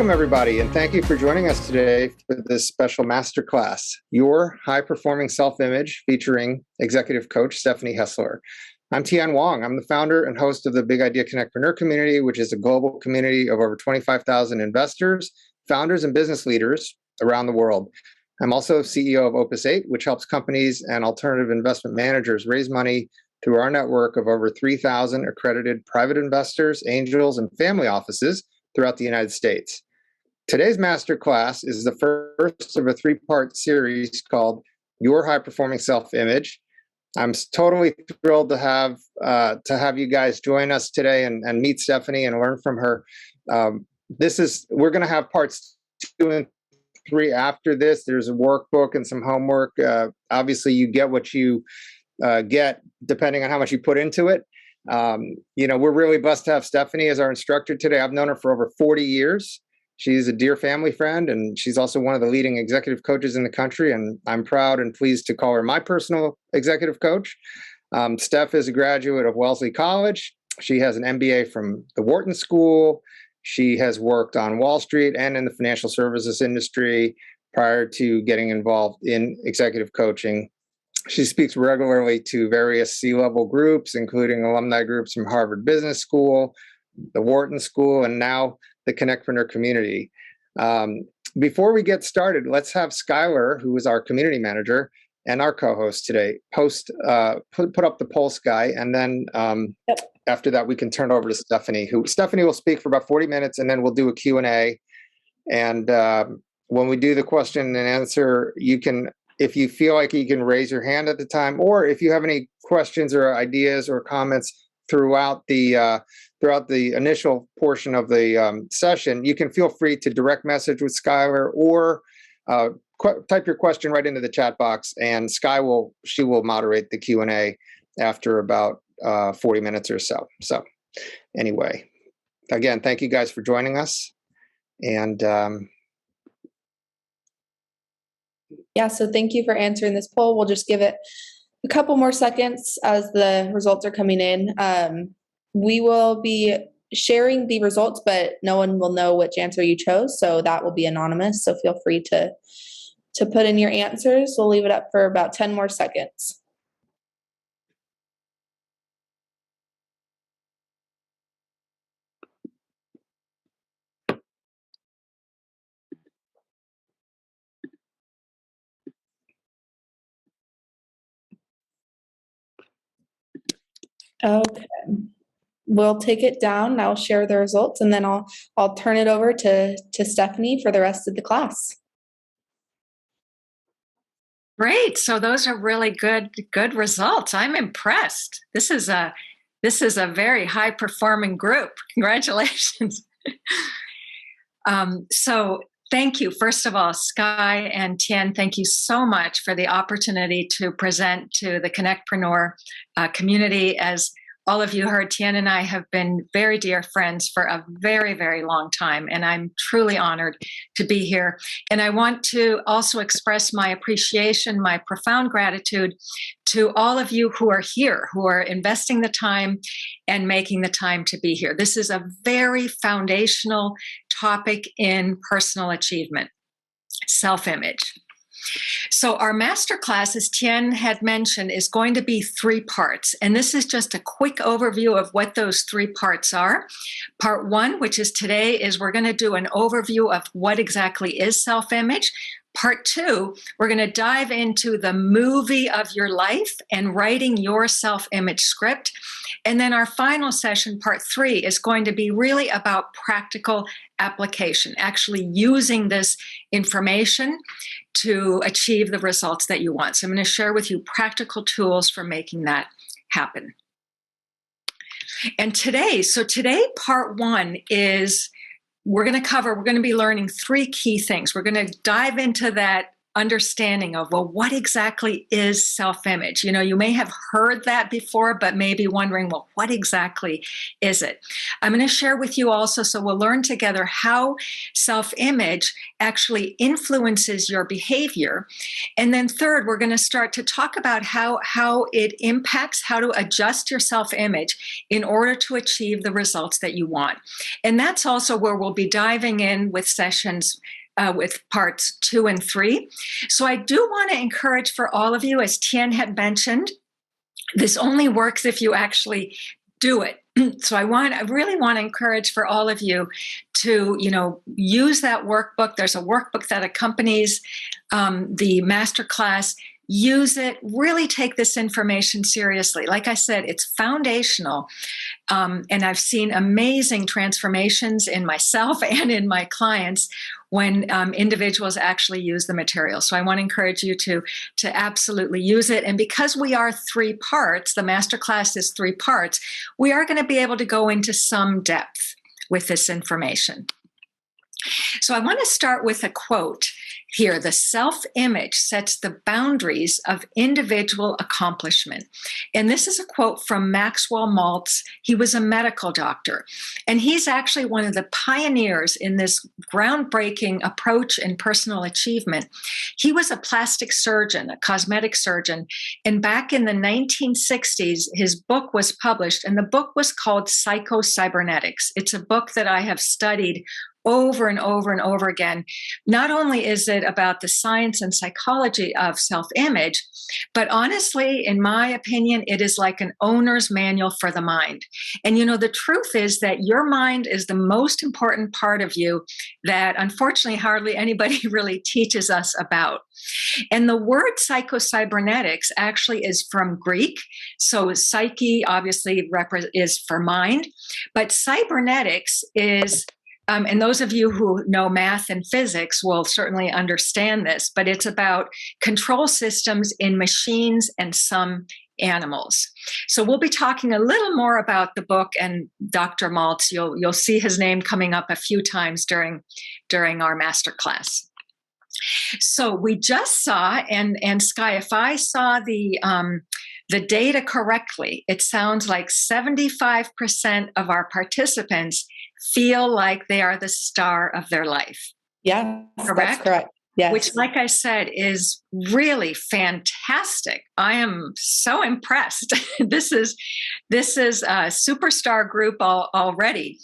Welcome, everybody, and thank you for joining us today for this special masterclass, Your High-Performing Self-Image, featuring executive coach Stephanie Hessler. I'm Tian Wong. I'm the founder and host of the Big Idea CONNECTpreneur community, which is a global community of over 25,000 investors, founders, and business leaders around the world. I'm also CEO of Opus 8, which helps companies and alternative investment managers raise money through our network of over 3,000 accredited private investors, angels, and family offices throughout the United States. Today's masterclass is the first of a three-part series called Your High-Performing Self-Image. I'm totally thrilled to have you guys join us today and meet Stephanie and learn from her. We're going to have parts 2 and 3 after this. There's a workbook and some homework. Obviously, you get what you get depending on how much you put into it. We're really blessed to have Stephanie as our instructor today. I've known her for over 40 years. She's a dear family friend, and she's also one of the leading executive coaches in the country, and I'm proud and pleased to call her my personal executive coach. Steph is a graduate of Wellesley College. She has an MBA from the Wharton School. She has worked on Wall Street and in the financial services industry prior to getting involved in executive coaching. She speaks regularly to various C-level groups, including alumni groups from Harvard Business School, the Wharton School, and now the CONNECTpreneur community. Before we get started, let's have Skylar, who is our community manager and our co-host today, put up the poll, Sky, and then after that, we can turn it over to Stephanie. Stephanie will speak for about 40 minutes, and then we'll do a Q&A. And when we do the question and answer, you can, if you feel like you can raise your hand at the time, or if you have any questions or ideas or comments throughout the initial portion of the session, you can feel free to direct message with Skylar or type your question right into the chat box, and she will moderate the Q&A after about 40 minutes or so. So anyway, again, thank you guys for joining us. And so thank you for answering this poll. We'll just give it a couple more seconds as the results are coming in. We will be sharing the results, but no one will know which answer you chose, so that will be anonymous. So feel free to put in your answers. We'll leave it up for about 10 more seconds. Okay, we'll take it down. I'll share the results, and then I'll turn it over to Stephanie for the rest of the class. Great. So those are really good results. I'm impressed. This is a very high performing group. Congratulations. So thank you. First of all, Sky and Tian, thank you so much for the opportunity to present to the CONNECTpreneur community. As all of you heard, Tian and I have been very dear friends for a very, very long time, and I'm truly honored to be here. And I want to also express my appreciation, my profound gratitude to all of you who are here, who are investing the time and making the time to be here. This is a very foundational topic in personal achievement, self-image. So our masterclass, as Tian had mentioned, is going to be 3 parts. And this is just a quick overview of what those 3 parts are. Part 1, which is today, is we're going to do an overview of what exactly is self-image. Part 2, we're going to dive into the movie of your life and writing your self-image script. And then our final session, part 3, is going to be really about practical application, actually using this information to achieve the results that you want. So I'm going to share with you practical tools for making that happen. And today, part 1 is we're going to be learning 3 key things. We're going to dive into that understanding of, well, what exactly is self-image? You know, you may have heard that before, but maybe wondering, well, what exactly is it? I'm going to share with you also, so we'll learn together how self-image actually influences your behavior. And then third, we're going to start to talk about how it impacts, how to adjust your self-image in order to achieve the results that you want. And that's also where we'll be diving in with sessions with parts 2 and 3. So I do want to encourage for all of you, as Tien had mentioned, this only works if you actually do it. So I really want to encourage for all of you to, use that workbook. There's a workbook that accompanies the masterclass. Use it, really take this information seriously. Like I said, it's foundational. And I've seen amazing transformations in myself and in my clients when individuals actually use the material. So I want to encourage you to absolutely use it. And because we are 3 parts, the masterclass is 3 parts, we are going to be able to go into some depth with this information. So I want to start with a quote here. The self-image sets the boundaries of individual accomplishment. And this is a quote from Maxwell Maltz. He was a medical doctor, and he's actually one of the pioneers in this groundbreaking approach in personal achievement. He was a plastic surgeon, a cosmetic surgeon, and back in the 1960s, his book was published, and the book was called Cybernetics. It's a book that I have studied over and over and over again. Not only is it about the science and psychology of self-image, but honestly, in my opinion, it is like an owner's manual for the mind. And the truth is that your mind is the most important part of you that unfortunately hardly anybody really teaches us about. And the word psycho-cybernetics actually is from Greek. So psyche obviously is for mind, but cybernetics is and those of you who know math and physics will certainly understand this, but it's about control systems in machines and some animals. So we'll be talking a little more about the book and Dr. Maltz. You'll see his name coming up a few times during our masterclass. So we just saw, and Sky, if I saw the data correctly, it sounds like 75% of our participants feel like they are the star of their life. Yeah, correct? That's correct. Yes. Which, like I said, is really fantastic. I am so impressed. This is a superstar group already.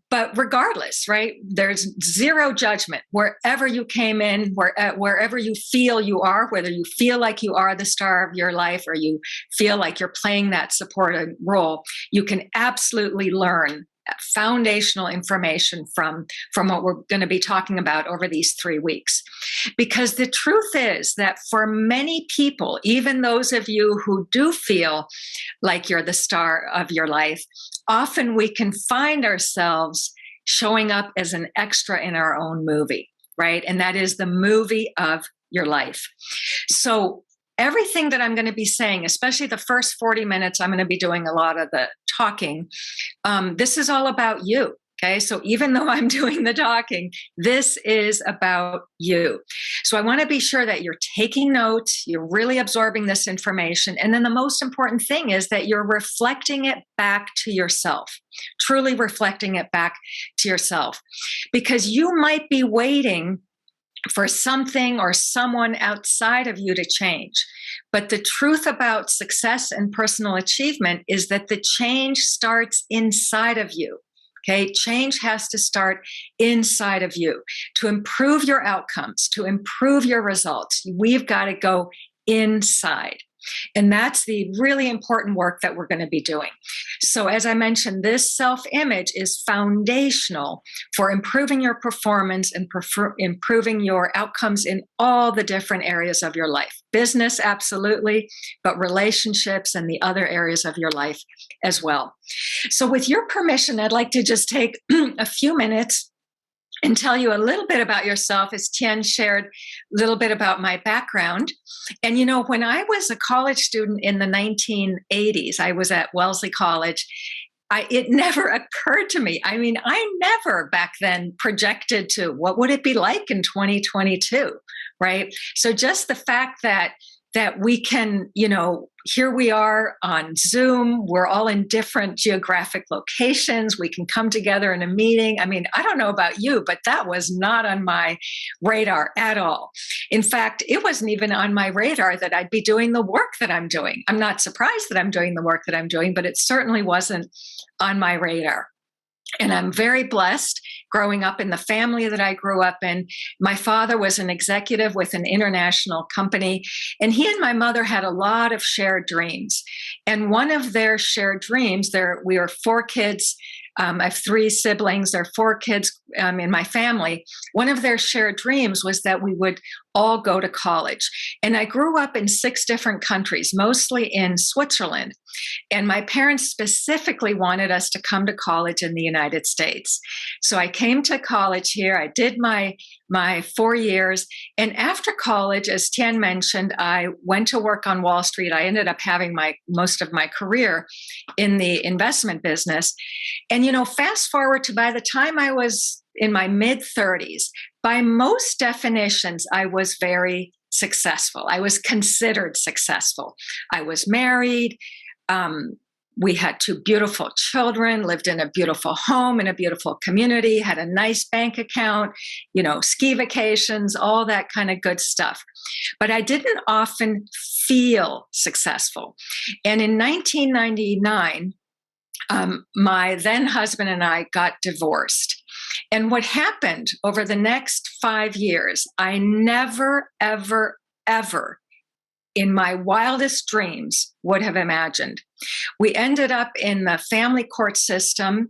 But regardless, right? There's zero judgment wherever you came in, wherever you feel you are, whether you feel like you are the star of your life or you feel like you're playing that supportive role, you can absolutely learn foundational information from what we're going to be talking about over these 3 weeks. Because the truth is that for many people, even those of you who do feel like you're the star of your life, often we can find ourselves showing up as an extra in our own movie, right? And that is the movie of your life. So everything that I'm going to be saying, especially the first 40 minutes, I'm going to be doing a lot of the talking. This is all about you. Okay, so even though I'm doing the talking, this is about you. So I want to be sure that you're taking notes, you're really absorbing this information. And then the most important thing is that you're reflecting it back to yourself, truly reflecting it back to yourself. Because you might be waiting for something or someone outside of you to change. But the truth about success and personal achievement is that the change starts inside of you. Okay, change has to start inside of you. To improve your outcomes, to improve your results, we've got to go inside. And that's the really important work that we're going to be doing. So as I mentioned, this self-image is foundational for improving your performance and improving your outcomes in all the different areas of your life. Business, absolutely, but relationships and the other areas of your life as well. So with your permission, I'd like to just take a few minutes and tell you a little bit about yourself, as Tien shared a little bit about my background. And when I was a college student in the 1980s, I was at Wellesley College. it never occurred to me. I mean, I never back then projected to what would it be like in 2022, right? So just the fact that we can, here we are on Zoom, we're all in different geographic locations, we can come together in a meeting. I mean, I don't know about you, but that was not on my radar at all. In fact, it wasn't even on my radar that I'd be doing the work that I'm doing. I'm not surprised that I'm doing the work that I'm doing, but it certainly wasn't on my radar. And I'm very blessed growing up in the family that I grew up in. My father was an executive with an international company, and he and my mother had a lot of shared dreams. And one of their shared dreams, we were 4 kids. I have 3 siblings. There are 4 kids in my family. One of their shared dreams was that we would all go to college. And I grew up in 6 different countries, mostly in Switzerland. And my parents specifically wanted us to come to college in the United States. So I came to college here. I did my 4 years. And after college, as Tian mentioned, I went to work on Wall Street. I ended up having most of my career in the investment business. And, fast forward to by the time I was in my mid-30s, by most definitions, I was very successful. I was considered successful. I was married. We had 2 beautiful children, lived in a beautiful home, in a beautiful community, had a nice bank account, ski vacations, all that kind of good stuff. But I didn't often feel successful. And in 1999, my then husband and I got divorced. And what happened over the next 5 years, I never, ever, ever in my wildest dreams would have imagined. We ended up in the family court system,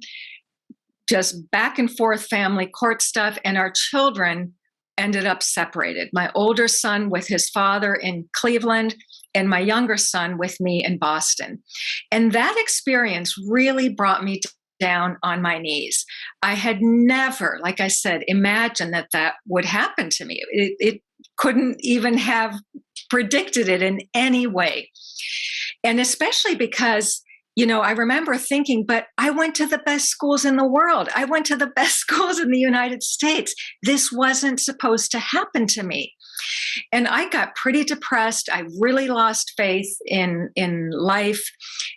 just back and forth family court stuff, and our children ended up separated. My older son with his father in Cleveland, and my younger son with me in Boston. And that experience really brought me down on my knees. I had never, like I said, imagined that would happen to me. It couldn't even have predicted it in any way. And especially because, I remember thinking, but I went to the best schools in the world. I went to the best schools in the United States. This wasn't supposed to happen to me. And I got pretty depressed. I really lost faith in life.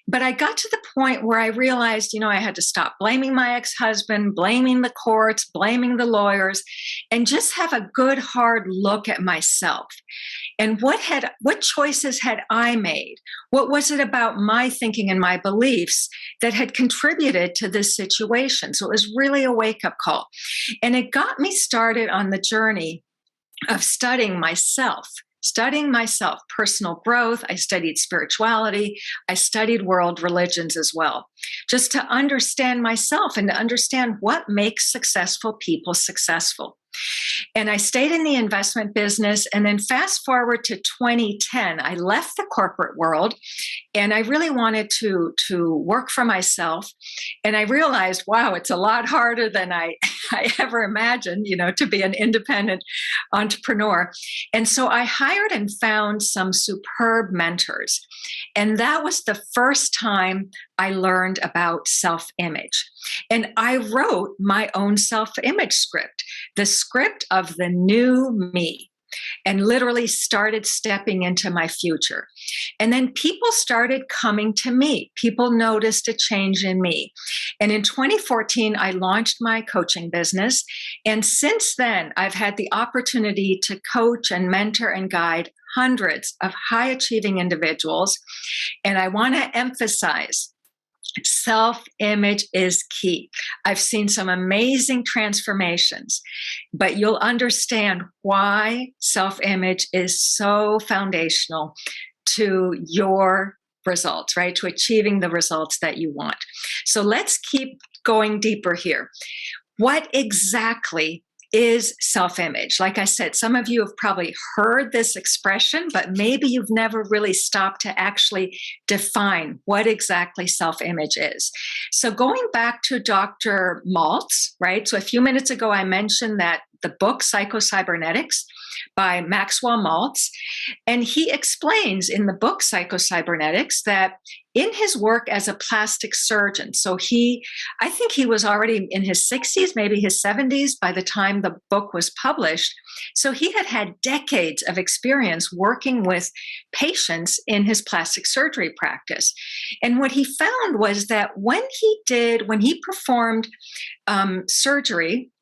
But I got to the point where I realized, I had to stop blaming my ex-husband, blaming the courts, blaming the lawyers, and just have a good hard look at myself. And what choices had I made? What was it about my thinking and my beliefs that had contributed to this situation? So it was really a wake-up call. And it got me started on the journey of studying myself, personal growth. I studied spirituality. I studied world religions as well, just to understand myself and to understand what makes successful people successful. And I stayed in the investment business. And then fast forward to 2010, I left the corporate world and I really wanted to work for myself. And I realized, wow, it's a lot harder than I ever imagined, to be an independent entrepreneur. And so I hired and found some superb mentors. And that was the first time I learned about self-image. And I wrote my own self-image script, the script of the new me, and literally started stepping into my future. And then people started coming to me. People noticed a change in me. And in 2014, I launched my coaching business. And since then, I've had the opportunity to coach and mentor and guide hundreds of high-achieving individuals. And I want to emphasize, self-image is key. I've seen some amazing transformations, but you'll understand why self-image is so foundational to your results, right? To achieving the results that you want. So let's keep going deeper here. What exactly is self-image? Like I said, some of you have probably heard this expression, but maybe you've never really stopped to actually define what exactly self-image is. So going back to Dr. Maltz, right? So a few minutes ago, I mentioned that the book Cybernetics by Maxwell Maltz. And he explains in the book Cybernetics that in his work as a plastic surgeon, so I think he was already in his 60s, maybe his 70s by the time the book was published. So he had decades of experience working with patients in his plastic surgery practice. And what he found was that when he performed surgery,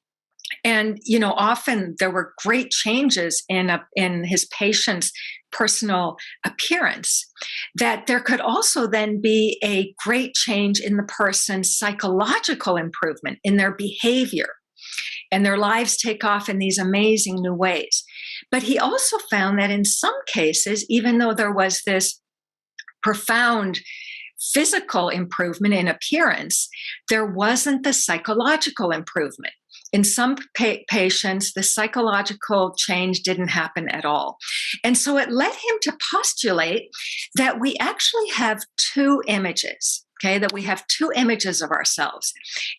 and often there were great changes in his patient's personal appearance, that there could also then be a great change in the person's psychological improvement, in their behavior, and their lives take off in these amazing new ways. But he also found that in some cases, even though there was this profound physical improvement in appearance, there wasn't the psychological improvement. In some patients, the psychological change didn't happen at all. And so it led him to postulate that we actually have two images, that we have two images of ourselves.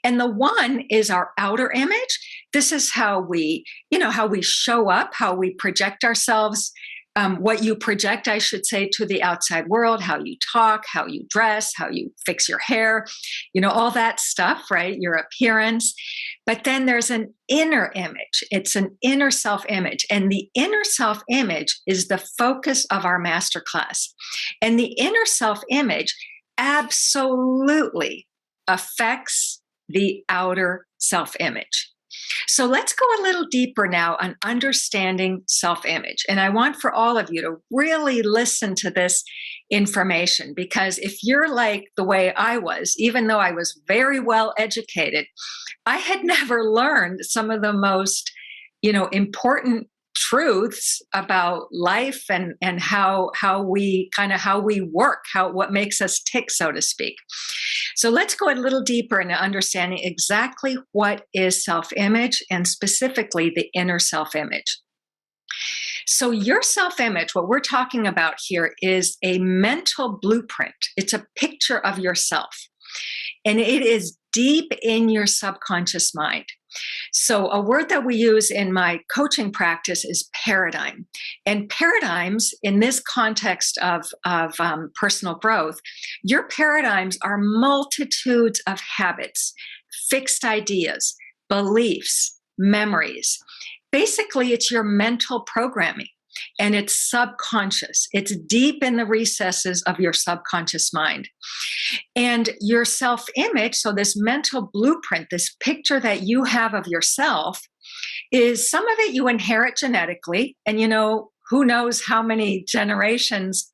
And the one is our outer image. This is how we show up, how we project ourselves, what you project, I should say, to the outside world, how you talk, how you dress, how you fix your hair, all that stuff, right? Your appearance. But then there's an inner image. It's an inner self-image. And the inner self-image is the focus of our masterclass. And the inner self-image absolutely affects the outer self-image. So let's go a little deeper now on understanding self-image. And I want for all of you to really listen to this information, because if you're like the way I was, even though I was very well educated, I had never learned some of the most, important truths about life and how we work, what makes us tick, so to speak. So let's go a little deeper into understanding exactly what is self-image, and specifically the inner self-image. So your self-image, what we're talking about here, is a mental blueprint. It's a picture of yourself, and it is deep in your subconscious mind. So a word that we use in my coaching practice is paradigm. And paradigms, in this context of personal growth, your paradigms are multitudes of habits, fixed ideas, beliefs, memories. Basically, it's your mental programming. And it's subconscious. It's deep in the recesses of your subconscious mind. And your self-image, so this mental blueprint, this picture that you have of yourself, is some of it you inherit genetically. And who knows how many generations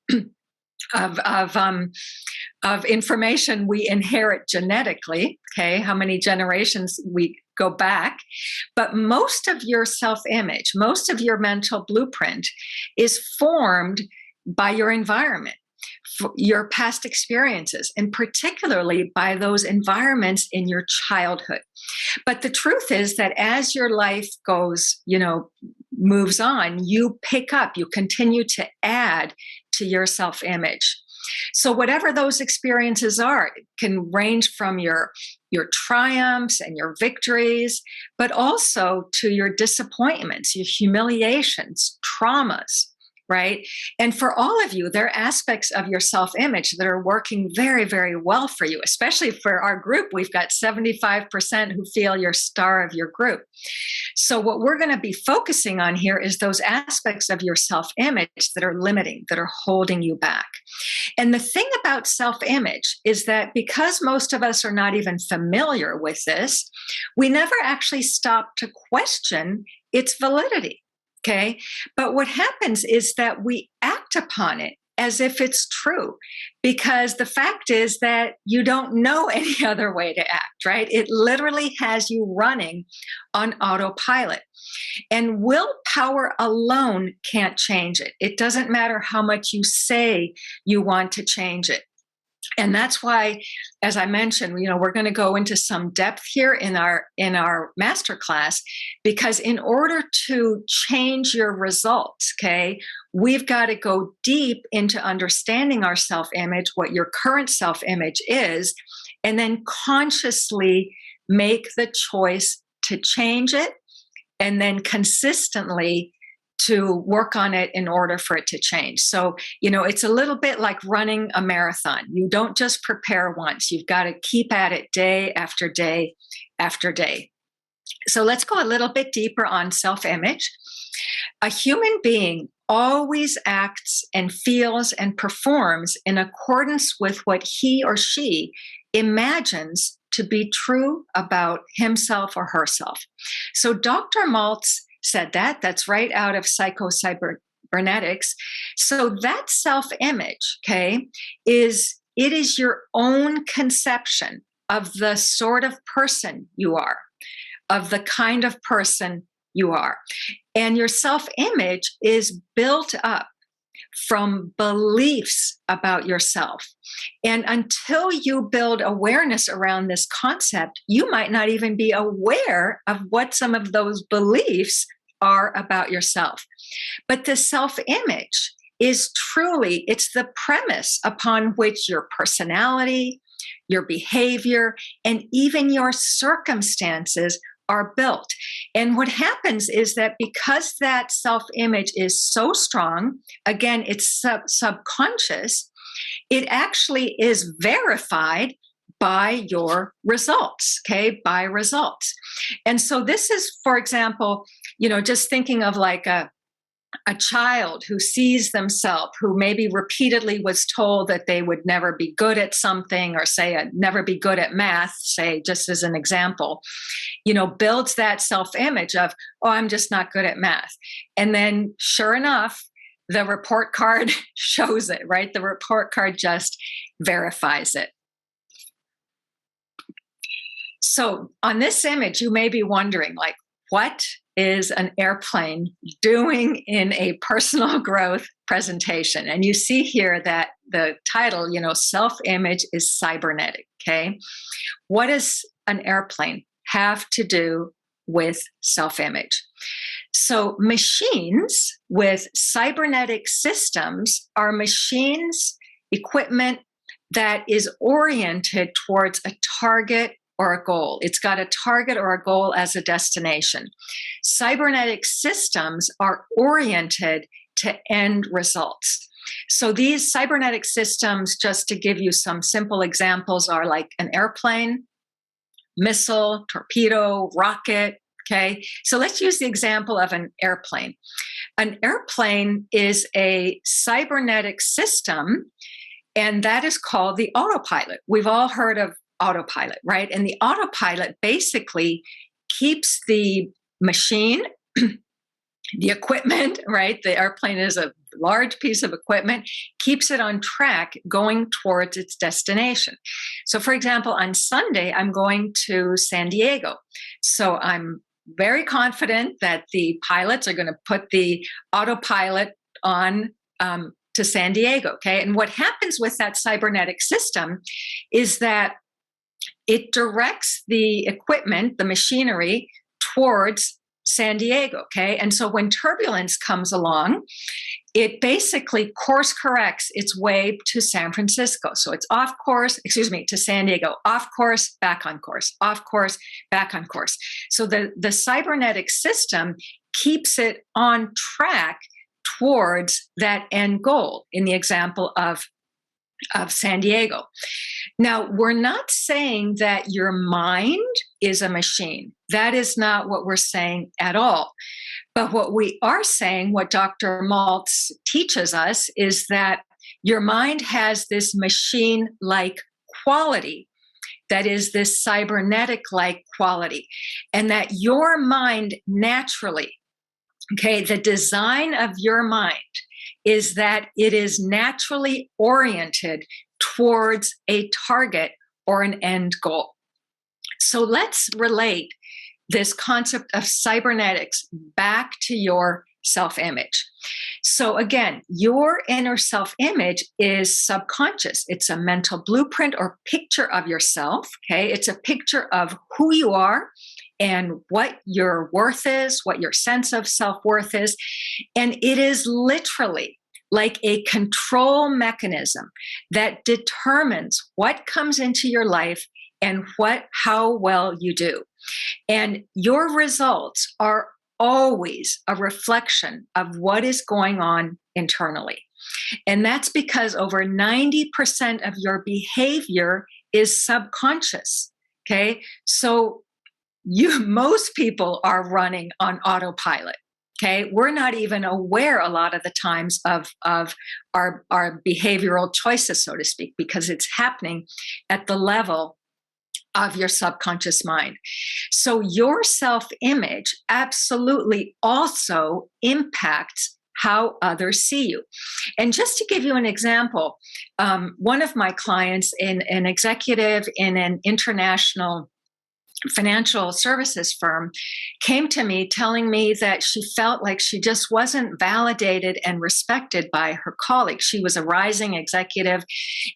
of information we inherit genetically, how many generations we go back. But most of your self-image, most of your mental blueprint is formed by your environment, your past experiences, and particularly by those environments in your childhood. But the truth is that as your life goes, moves on, you pick up, you continue to add to your self-image. So whatever those experiences are, it can range from your triumphs and your victories, but also to your disappointments, your humiliations, traumas, right? And for all of you, there are aspects of your self-image that are working very, very well for you, especially for our group. We've got 75% who feel you're star of your group. So what we're going to be focusing on here is those aspects of your self-image that are limiting, that are holding you back. And the thing about self-image is that because most of us are not even familiar with this, we never actually stop to question its validity. Okay. But what happens is that we act upon it as if it's true, because the fact is that you don't know any other way to act, right? It literally has you running on autopilot. And willpower alone can't change it. It doesn't matter how much you say you want to change it. And that's why, as I mentioned, we're going to go into some depth here in our masterclass, because in order to change your results, we've got to go deep into understanding our self-image, what your current self-image is, and then consciously make the choice to change it and then consistently to work on it in order for it to change. So, it's a little bit like running a marathon. You don't just prepare once. You've got to keep at it day after day after day. So let's go a little bit deeper on self-image. A human being always acts and feels and performs in accordance with what he or she imagines to be true about himself or herself. So Dr. Maltz said that's right out of Cybernetics. So that self-image, it is your own conception of the sort of person you are, of the kind of person you are. And your self-image is built up from beliefs about yourself. And until you build awareness around this concept, you might not even be aware of what some of those beliefs are about yourself. But the self-image is truly, it's the premise upon which your personality, your behavior, and even your circumstances are built. And what happens is that because that self-image is so strong, again, it's subconscious, it actually is verified by your results, by results. And so this is, for example, just thinking of like a child who sees themselves, who maybe repeatedly was told that they would never be good at something, or say never be good at math, say, just as an example, builds that self-image of, oh, I'm just not good at math. And then sure enough, the report card shows it, right? The report card just verifies it. So on this image, you may be wondering, like, what is an airplane doing in a personal growth presentation? And you see here that the title, self-image is cybernetic, What does an airplane have to do with self-image? So machines with cybernetic systems are machines, equipment that is oriented towards a target or a goal. It's got a target or a goal as a destination. Cybernetic systems are oriented to end results. So these cybernetic systems, just to give you some simple examples, are like an airplane, missile, torpedo, rocket, So let's use the example of an airplane. An airplane is a cybernetic system, and that is called the autopilot. We've all heard of autopilot, right? And the autopilot basically keeps the machine, the equipment, right? The airplane is a large piece of equipment, keeps it on track going towards its destination. So for example, on Sunday, I'm going to San Diego. So I'm very confident that the pilots are going to put the autopilot on to San Diego, And what happens with that cybernetic system is that it directs the equipment, the machinery, towards San Diego, And so when turbulence comes along, it basically course corrects its way to San Francisco. So it's to San Diego, off course, back on course, off course, back on course. So the cybernetic system keeps it on track towards that end goal in the example of San Diego. Now, we're not saying that your mind is a machine. That is not what we're saying at all. But what we are saying, what Dr. Maltz teaches us, is that your mind has this machine-like quality, that is this cybernetic-like quality, and that your mind naturally, the design of your mind is that it is naturally oriented towards a target or an end goal. So let's relate this concept of cybernetics back to your self-image. So again, your inner self-image is subconscious. It's a mental blueprint or picture of yourself, It's a picture of who you are and what your worth is, what your sense of self-worth is. And it is literally like a control mechanism that determines what comes into your life and how well you do. And your results are always a reflection of what is going on internally. And that's because over 90% of your behavior is subconscious. Okay. So most people are running on autopilot. Okay. We're not even aware a lot of the times of our behavioral choices, so to speak, because it's happening at the level of your subconscious mind. So your self-image absolutely also impacts how others see you. And just to give you an example, one of my clients, an executive in an international financial services firm, came to me telling me that she felt like she just wasn't validated and respected by her colleagues. She was a rising executive,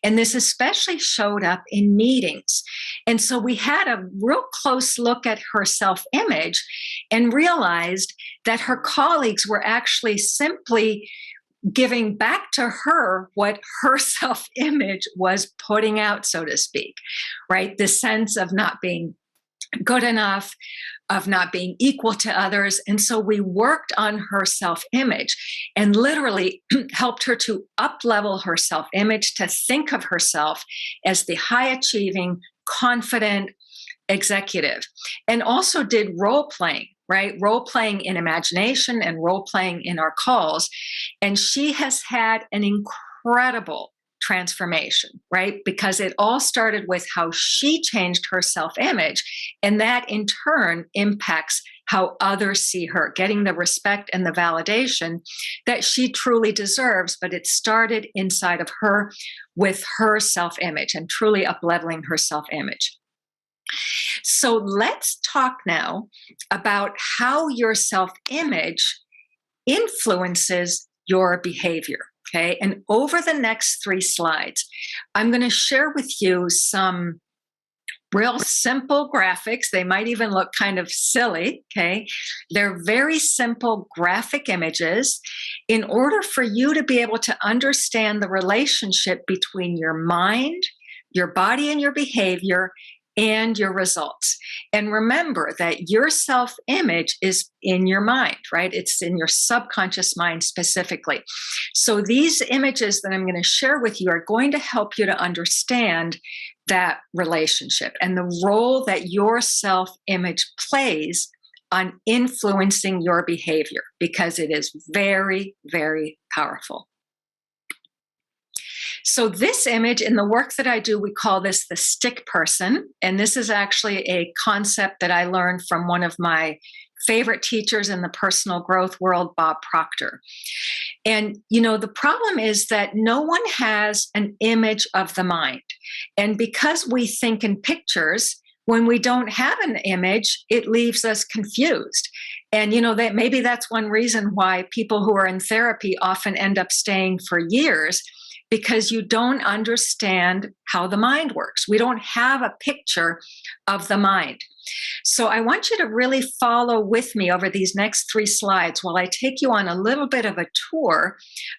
and this especially showed up in meetings. And so we had a real close look at her self-image and realized that her colleagues were actually simply giving back to her what her self-image was putting out, so to speak, right? The sense of not being good enough, of not being equal to others. And so we worked on her self-image and literally helped her to up-level her self-image, to think of herself as the high-achieving, confident executive, and also did role-playing, right? Role-playing in imagination and role-playing in our calls. And she has had an incredible transformation, right? Because it all started with how she changed her self-image, and that in turn impacts how others see her, getting the respect and the validation that she truly deserves. But it started inside of her with her self-image and truly up-leveling her self-image. So let's talk now about how your self-image influences your behavior. Okay, and over the next 3 slides, I'm going to share with you some real simple graphics. They might even look kind of silly, okay? They're very simple graphic images in order for you to be able to understand the relationship between your mind, your body, and your behavior, and your results. And remember that your self-image is in your mind, right? It's in your subconscious mind specifically. So these images that I'm going to share with you are going to help you to understand that relationship and the role that your self-image plays on influencing your behavior, because it is very, very powerful. So this image, in the work that I do, we call this the stick person. And this is actually a concept that I learned from one of my favorite teachers in the personal growth world, Bob Proctor. And, the problem is that no one has an image of the mind. And because we think in pictures, when we don't have an image, it leaves us confused. And, that maybe that's one reason why people who are in therapy often end up staying for years, because you don't understand how the mind works. We don't have a picture of the mind. So I want you to really follow with me over these next 3 slides while I take you on a little bit of a tour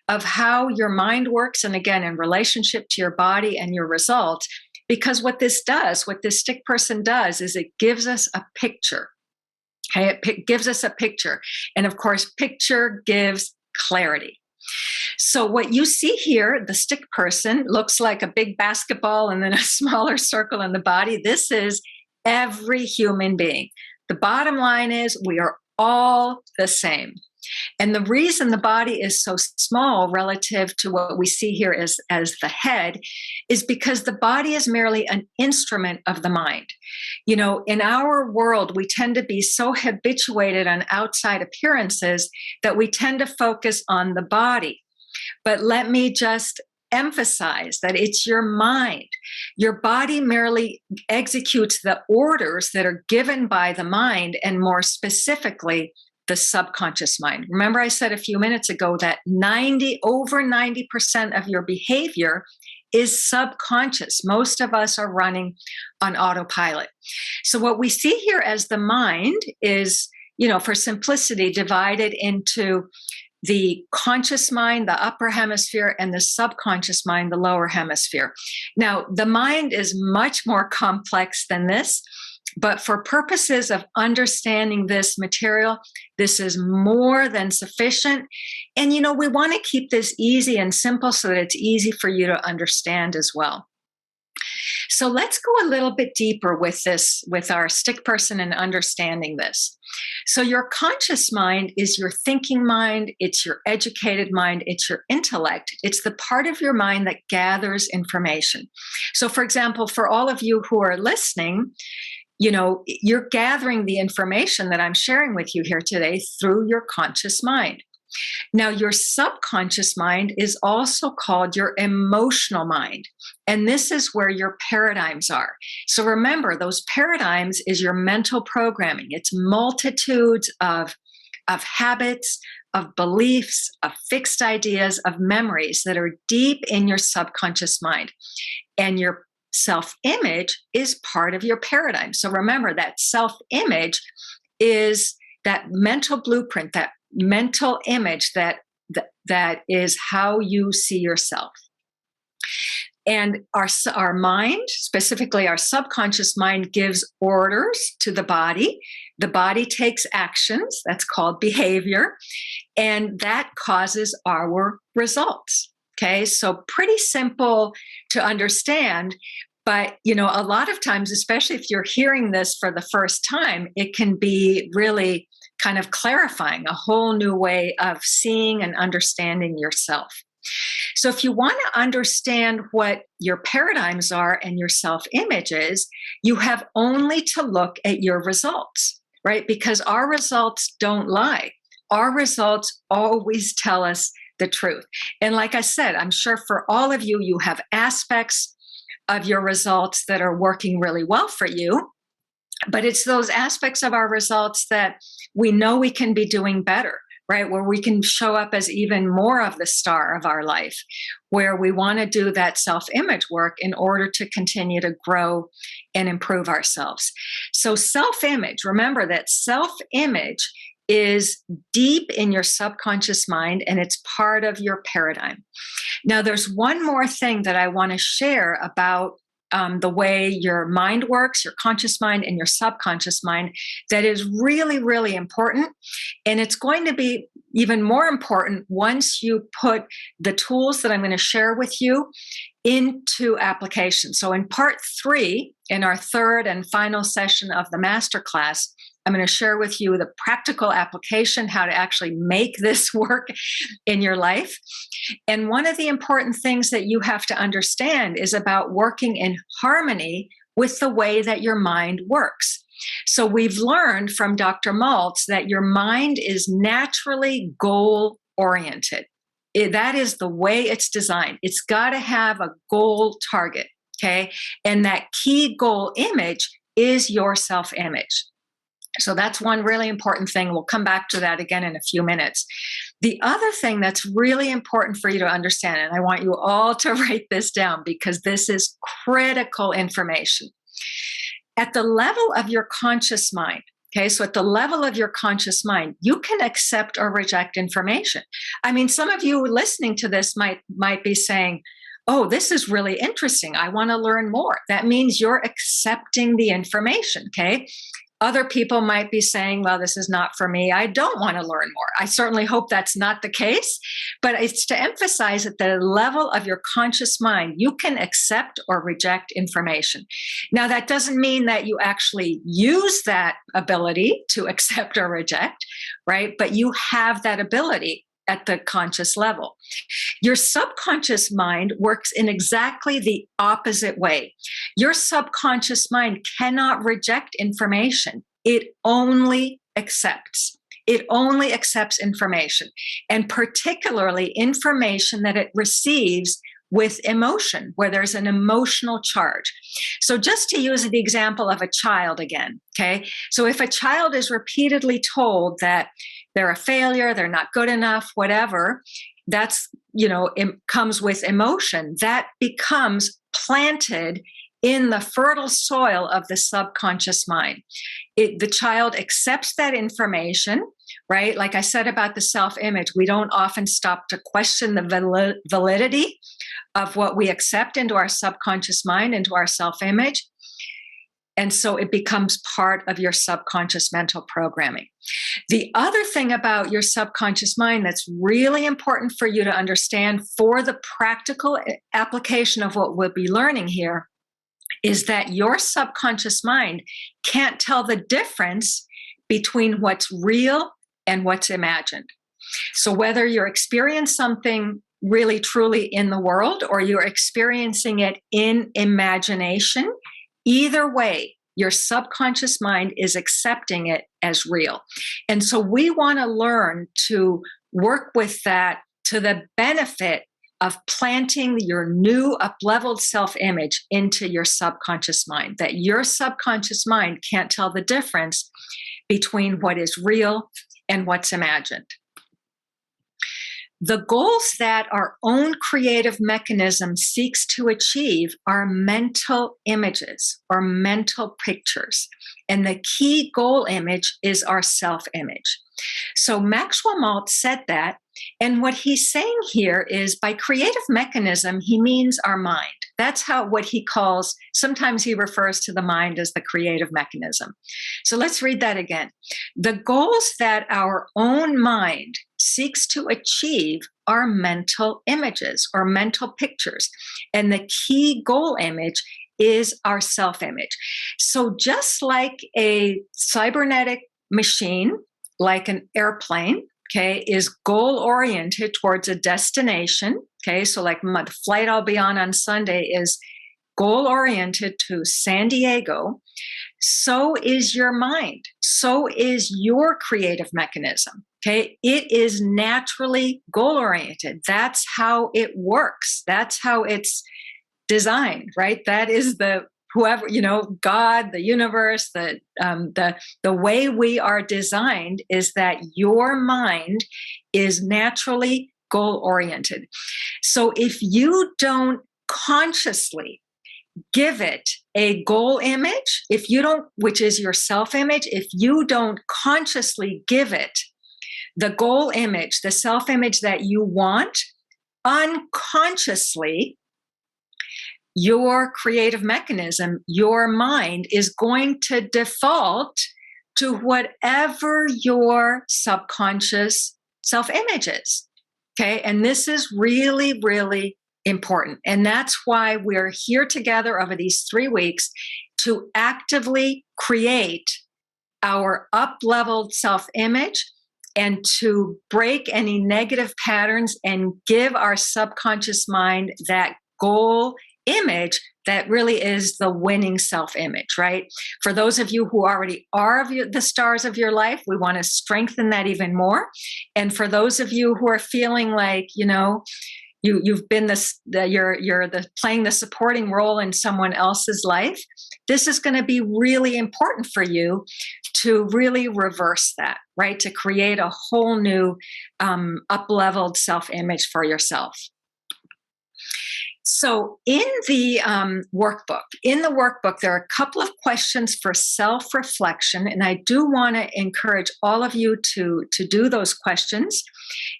of how your mind works, and again, in relationship to your body and your results. Because what this stick person does, is it gives us a picture. Okay? It gives us a picture. And of course, picture gives clarity. So what you see here, the stick person, looks like a big basketball and then a smaller circle in the body. This is every human being. The bottom line is we are all the same. And the reason the body is so small relative to what we see here as the head is because the body is merely an instrument of the mind. In our world, we tend to be so habituated on outside appearances that we tend to focus on the body. But let me just emphasize that it's your mind. Your body merely executes the orders that are given by the mind, and more specifically, the subconscious mind. Remember, I said a few minutes ago that over 90% of your behavior is subconscious. Most of us are running on autopilot. So what we see here as the mind is, for simplicity, divided into the conscious mind, the upper hemisphere, and the subconscious mind, the lower hemisphere. Now, the mind is much more complex than this. But for purposes of understanding this material, this is more than sufficient. And, we want to keep this easy and simple so that it's easy for you to understand as well. So let's go a little bit deeper with this, with our stick person and understanding this. So your conscious mind is your thinking mind, it's your educated mind, it's your intellect. It's the part of your mind that gathers information. So for example, for all of you who are listening, you're gathering the information that I'm sharing with you here today through your conscious mind. Now, your subconscious mind is also called your emotional mind. And this is where your paradigms are. So remember, those paradigms is your mental programming. It's multitudes of habits, of beliefs, of fixed ideas, of memories that are deep in your subconscious mind. And your self-image is part of your paradigm. So remember that self-image is that mental blueprint, that mental image that is how you see yourself. And our mind, specifically our subconscious mind, gives orders to the body. The body takes actions, that's called behavior, and that causes our results. Okay, so pretty simple to understand, but a lot of times, especially if you're hearing this for the first time, it can be really kind of clarifying a whole new way of seeing and understanding yourself. So if you want to understand what your paradigms are and your self-image is, you have only to look at your results, right? Because our results don't lie. Our results always tell us the truth. And like I said, I'm sure for all of you, you have aspects of your results that are working really well for you, but it's those aspects of our results that we know we can be doing better, right? Where we can show up as even more of the star of our life, where we want to do that self-image work in order to continue to grow and improve ourselves. So self-image, remember that self-image is deep in your subconscious mind and it's part of your paradigm. Now, there's one more thing that I want to share about the way your mind works, your conscious mind and your subconscious mind, that is really, really important. And it's going to be even more important once you put the tools that I'm going to share with you into application. So in part 3, in our third and final session of the masterclass, I'm going to share with you the practical application, how to actually make this work in your life. And one of the important things that you have to understand is about working in harmony with the way that your mind works. So we've learned from Dr. Maltz that your mind is naturally goal-oriented. That is the way it's designed. It's got to have a goal target, okay? And that key goal image is your self-image. So that's one really important thing. We'll come back to that again in a few minutes. The other thing that's really important for you to understand, and I want you all to write this down because this is critical information. At the level of your conscious mind, okay, so at the level of your conscious mind, you can accept or reject information. I mean, some of you listening to this might be saying, oh, this is really interesting. I want to learn more. That means you're accepting the information, okay? Other people might be saying, well, this is not for me. I don't want to learn more. I certainly hope that's not the case, but it's to emphasize at the level of your conscious mind, you can accept or reject information. Now, that doesn't mean that you actually use that ability to accept or reject, right? But you have that ability at the conscious level. Your subconscious mind works in exactly the opposite way. Your subconscious mind cannot reject information. It only accepts. It only accepts information, and particularly information that it receives with emotion, where there's an emotional charge. So just to use the example of a child again, okay? So if a child is repeatedly told that they're a failure, they're not good enough, whatever, that's, it comes with emotion. That becomes planted in the fertile soil of the subconscious mind. The child accepts that information, right? Like I said about the self-image, we don't often stop to question the validity of what we accept into our subconscious mind, into our self-image. And so it becomes part of your subconscious mental programming. The other thing about your subconscious mind that's really important for you to understand for the practical application of what we'll be learning here is that your subconscious mind can't tell the difference between what's real and what's imagined. So whether you're experiencing something really truly in the world or you're experiencing it in imagination, either way, your subconscious mind is accepting it as real. And so we want to learn to work with that to the benefit of planting your new up-leveled self-image into your subconscious mind, that your subconscious mind can't tell the difference between what is real and what's imagined. The goals that our own creative mechanism seeks to achieve are mental images or mental pictures. And the key goal image is our self-image. So Maxwell Maltz said that, and what he's saying here is by creative mechanism, he means our mind. That's what he calls, sometimes he refers to the mind as the creative mechanism. So let's read that again. The goals that our own mind seeks to achieve are mental images or mental pictures. And the key goal image is our self-image. So just like a cybernetic machine, like an airplane, okay, is goal-oriented towards a destination, okay, so like the flight I'll be on Sunday is goal-oriented to San Diego, so is your mind, so is your creative mechanism, okay? It is naturally goal-oriented. That's how it works. That's how it's designed, right? That is whoever, God, the universe, the way we are designed is that your mind is naturally goal-oriented. So if you don't consciously give it a goal image, which is your self-image, if you don't consciously give it the goal image, the self-image that you want, unconsciously, your creative mechanism, your mind, is going to default to whatever your subconscious self-image is. Okay. And this is really, really important. And that's why we're here together over these 3 weeks to actively create our up-leveled self-image and to break any negative patterns and give our subconscious mind that goal image that really is the winning self-image, right? For those of you who already are the stars of your life, we want to strengthen that even more. And for those of you who are feeling like, you've been you're playing the supporting role in someone else's life, this is going to be really important for you to really reverse that, right? To create a whole new up-leveled self-image for yourself. So in the workbook, there are a couple of questions for self-reflection, and I do want to encourage all of you to do those questions.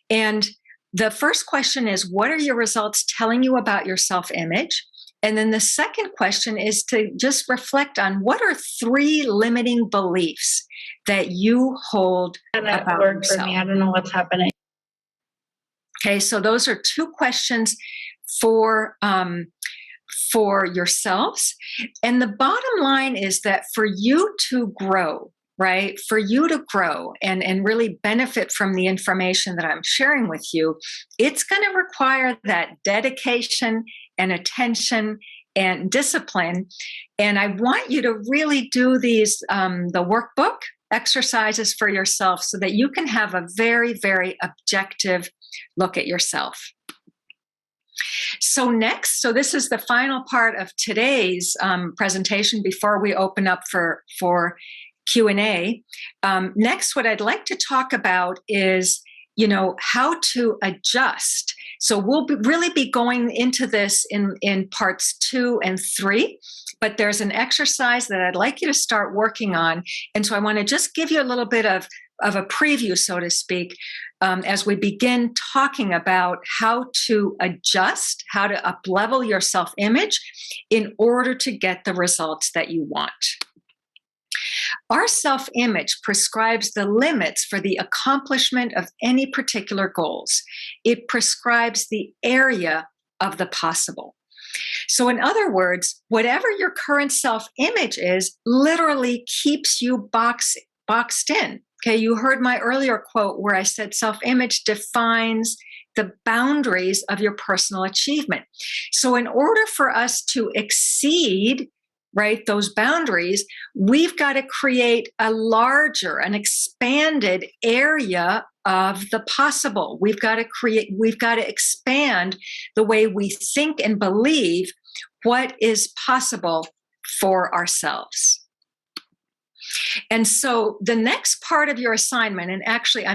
And the first question is, what are your results telling you about your self-image? And then the second question is to just reflect on what are 3 limiting beliefs that you hold about yourself. For me, I don't know what's happening. Okay, so those are 2 questions for yourselves. And the bottom line is that for you to grow, right? For you to grow and really benefit from the information that I'm sharing with you, it's going to require that dedication and attention and discipline. And I want you to really do these, the workbook exercises for yourself so that you can have a very, very objective look at yourself. So this is the final part of today's presentation before we open up for Q&A. Next, what I'd like to talk about is, how to adjust. So we'll really be going into this in parts 2 and 3, but there's an exercise that I'd like you to start working on. And so I want to just give you a little bit of of a preview, so to speak, as we begin talking about how to adjust, how to up-level your self-image in order to get the results that you want. Our self-image prescribes the limits for the accomplishment of any particular goals. It prescribes the area of the possible. So in other words, whatever your current self-image is literally keeps you boxed in. Okay, you heard my earlier quote where I said self-image defines the boundaries of your personal achievement. So in order for us to exceed, right, those boundaries, we've got to create a larger, an expanded area of the possible. We've got to expand the way we think and believe what is possible for ourselves. And so the next part of your assignment, and actually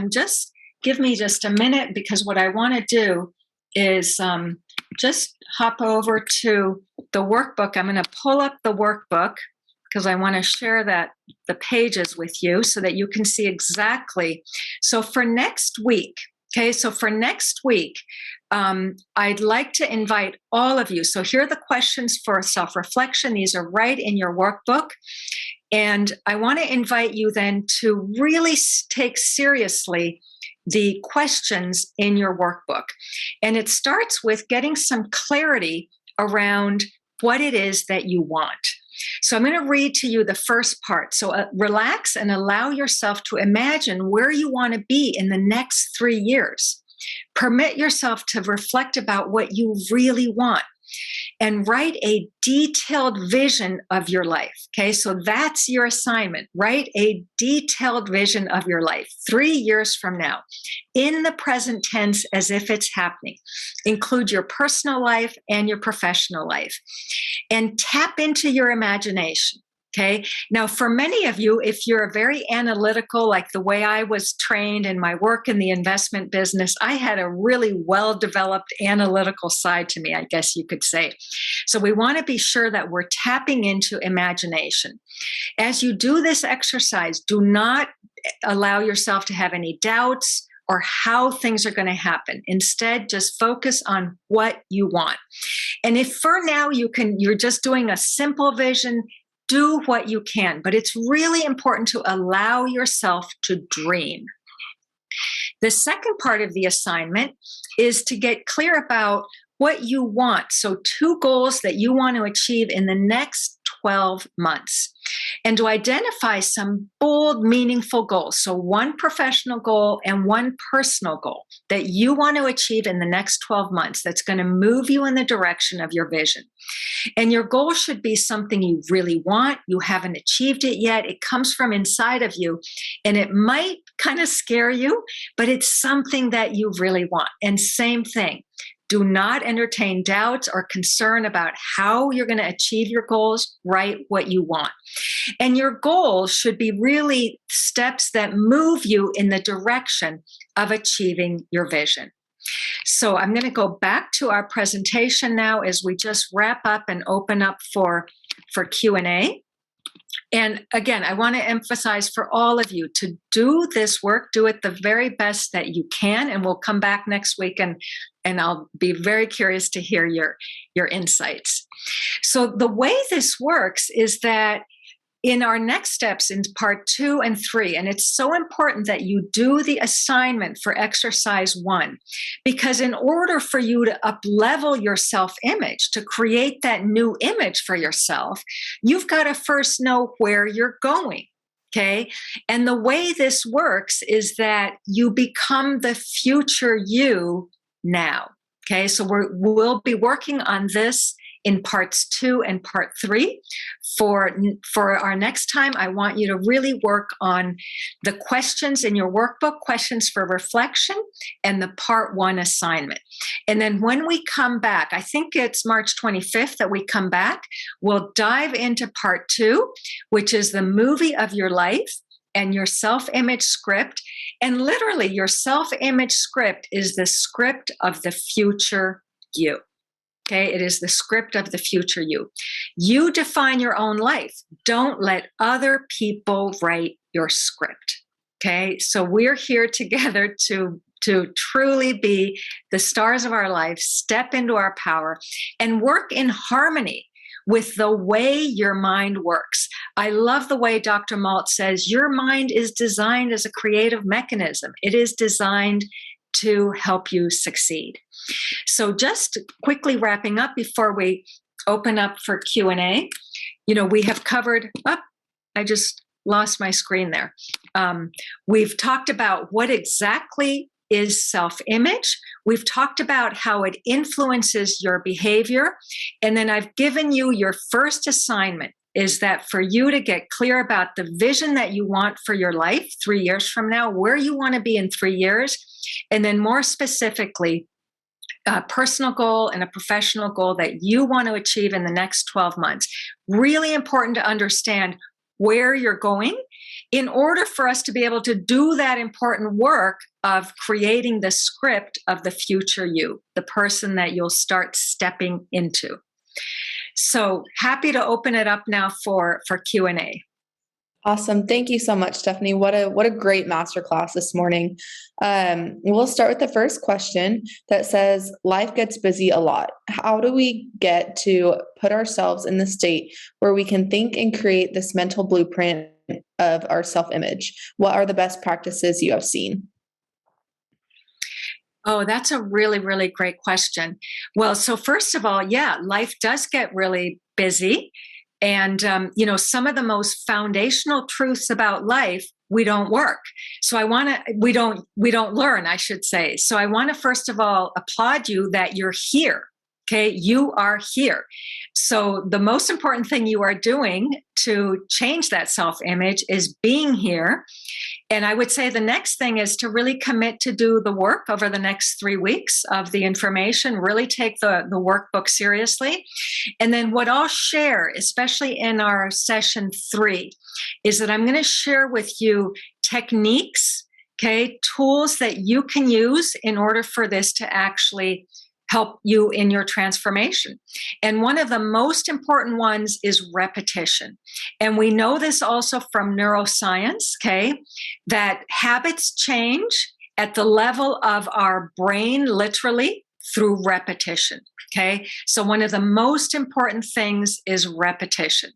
give me just a minute, because what I want to do is just hop over to the workbook. I'm going to pull up the workbook because I want to share the pages with you so that you can see exactly. So for next week, I'd like to invite all of you. So here are the questions for self-reflection. These are right in your workbook. And I want to invite you then to really take seriously the questions in your workbook. And it starts with getting some clarity around what it is that you want. So I'm going to read to you the first part. So relax and allow yourself to imagine where you want to be in the next 3 years. Permit yourself to reflect about what you really want and write a detailed vision of your life. Okay, so that's your assignment. Write a detailed vision of your life 3 years from now in the present tense as if it's happening. Include your personal life and your professional life and tap into your imagination. Okay. Now, for many of you, if you're very analytical, like the way I was trained in my work in the investment business, I had a really well-developed analytical side to me, I guess you could say. So we want to be sure that we're tapping into imagination. As you do this exercise, do not allow yourself to have any doubts or how things are going to happen. Instead, just focus on what you want. And if for now you're just doing a simple vision, do what you can, but it's really important to allow yourself to dream. The second part of the assignment is to get clear about what you want. So 2 goals that you want to achieve in the next 12 months, and to identify some bold, meaningful goals. So 1 professional goal and 1 personal goal that you want to achieve in the next 12 months that's going to move you in the direction of your vision. And your goal should be something you really want. You haven't achieved it yet. It comes from inside of you, and it might kind of scare you, but it's something that you really want. And same thing. Do not entertain doubts or concern about how you're going to achieve your goals. Write what you want. And your goals should be really steps that move you in the direction of achieving your vision. So I'm going to go back to our presentation now as we just wrap up and open up for Q&A. And again, I want to emphasize for all of you to do this work, do it the very best that you can, and we'll come back next week and I'll be very curious to hear your insights. So the way this works is that in our next steps in part 2 and 3, and it's so important that you do the assignment for exercise 1, because in order for you to up-level your self-image, to create that new image for yourself, you've got to first know where you're going. Okay. And the way this works is that you become the future you now. Okay. So we'll be working on this in parts 2 and part 3. For our next time, I want you to really work on the questions in your workbook, questions for reflection, and the part 1 assignment. And then when we come back, I think it's March 25th that we come back, we'll dive into part 2, which is the movie of your life and your self-image script. And literally, your self-image script is the script of the future you. Okay, it is the script of the future you. You define your own life. Don't let other people write your script. Okay. So we're here together to truly be the stars of our life, step into our power, and work in harmony with the way your mind works. I love the way Dr. Malt says your mind is designed as a creative mechanism. It is designed to help you succeed. So just quickly wrapping up before we open up for Q&A, we have covered up. I just lost my screen there. We've talked about what exactly is self-image. We've talked about how it influences your behavior. And then I've given you your first assignment is that for you to get clear about the vision that you want for your life 3 years from now, where you want to be in 3 years, and then more specifically, a personal goal and a professional goal that you want to achieve in the next 12 months. Really important to understand where you're going in order for us to be able to do that important work of creating the script of the future you, the person that you'll start stepping into. So happy to open it up now for Q&A. Awesome. Thank you so much, Stephanie. What a great masterclass this morning. We'll start with the first question that says, life gets busy a lot. How do we get to put ourselves in the state where we can think and create this mental blueprint of our self-image? What are the best practices you have seen? Oh, that's a really, really great question. Well, so first of all, yeah, life does get really busy. And, some of the most foundational truths about life, we don't work. So we don't learn, I should say. So I want to, first of all, applaud you that you're here. Okay. You are here. So the most important thing you are doing to change that self-image is being here. And I would say the next thing is to really commit to do the work over the next 3 weeks of the information, really take the workbook seriously. And then what I'll share, especially in our session 3, is that I'm going to share with you techniques, tools that you can use in order for this to actually help you in your transformation. And one of the most important ones is repetition. And we know this also from neuroscience, that habits change at the level of our brain, literally through repetition. So one of the most important things is repetition.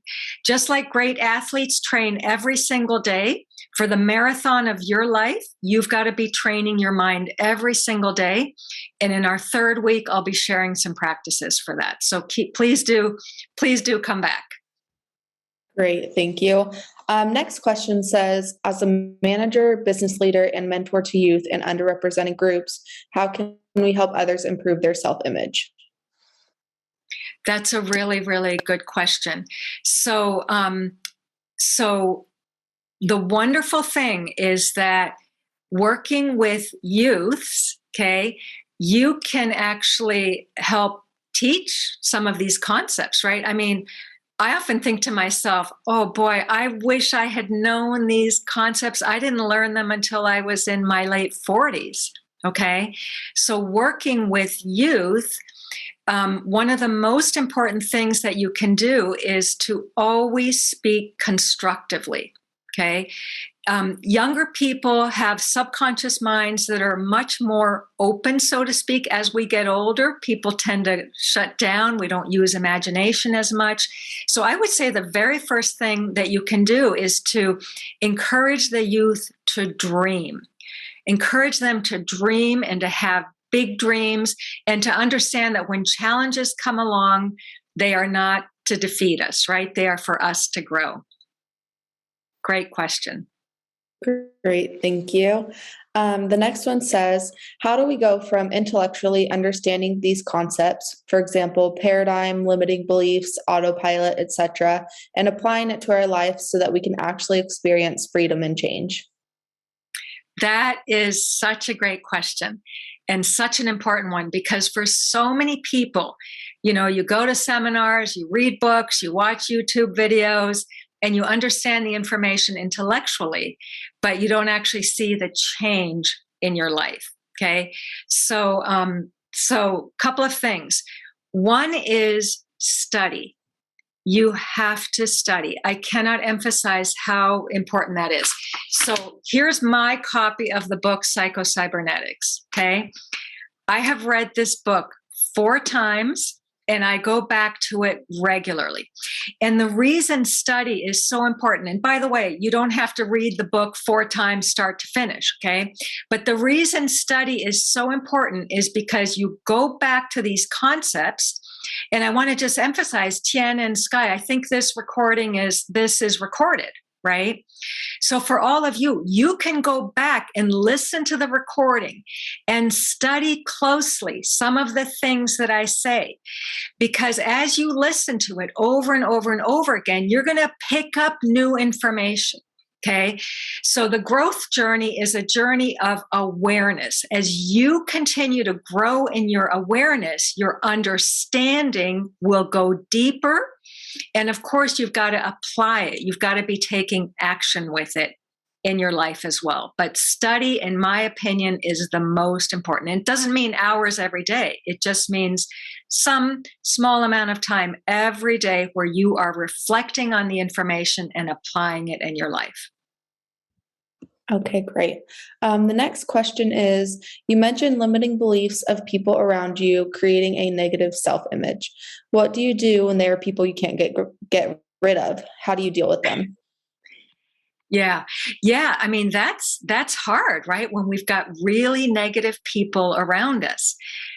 Just like great athletes train every single day, for the marathon of your life, you've got to be training your mind every single day. And in our 3rd week, I'll be sharing some practices for that. So please do come back. Great. Thank you. Next question says, as a manager, business leader, and mentor to youth in underrepresented groups, how can we help others improve their self-image? That's a really, really good question. So the wonderful thing is that working with youths, you can actually help teach some of these concepts, right? I mean, I often think to myself, oh boy, I wish I had known these concepts. I didn't learn them until I was in my late 40s. So working with youth, one of the most important things that you can do is to always speak constructively. Younger people have subconscious minds that are much more open, so to speak. As we get older, people tend to shut down. We don't use imagination as much. So I would say the very first thing that you can do is to encourage the youth to dream. Encourage them to dream and to have big dreams and to understand that when challenges come along, they are not to defeat us, right? They are for us to grow. Great question. Great. Thank you. The next one says, how do we go from intellectually understanding these concepts, for example, paradigm, limiting beliefs, autopilot, etc., and applying it to our life so that we can actually experience freedom and change? That is such a great question and such an important one, because for so many people, you go to seminars, you read books, you watch YouTube videos, and you understand the information intellectually, but you don't actually see the change in your life. So couple of things. One is study. You have to study. I cannot emphasize how important that is. So here's my copy of the book, Cybernetics. Okay. I have read this book 4 times and I go back to it regularly. And the reason study is so important, and by the way, you don't have to read the book 4 times start to finish, okay? But the reason study is so important is because you go back to these concepts. And I want to just emphasize, Tian and Sky, I think this is recorded, right? So for all of you, you can go back and listen to the recording and study closely some of the things that I say, because as you listen to it over and over and over again, you're going to pick up new information. Okay. So the growth journey is a journey of awareness. As you continue to grow in your awareness, your understanding will go deeper. And of course, you've got to apply it. You've got to be taking action with it in your life as well. But study, in my opinion, is the most important. And it doesn't mean hours every day. It just means some small amount of time every day where you are reflecting on the information and applying it in your life. Okay, great. The next question is, you mentioned limiting beliefs of people around you creating a negative self-image. What do you do when there are people you can't get rid of? How do you deal with them? Yeah. I mean, that's hard, right? When we've got really negative people around us.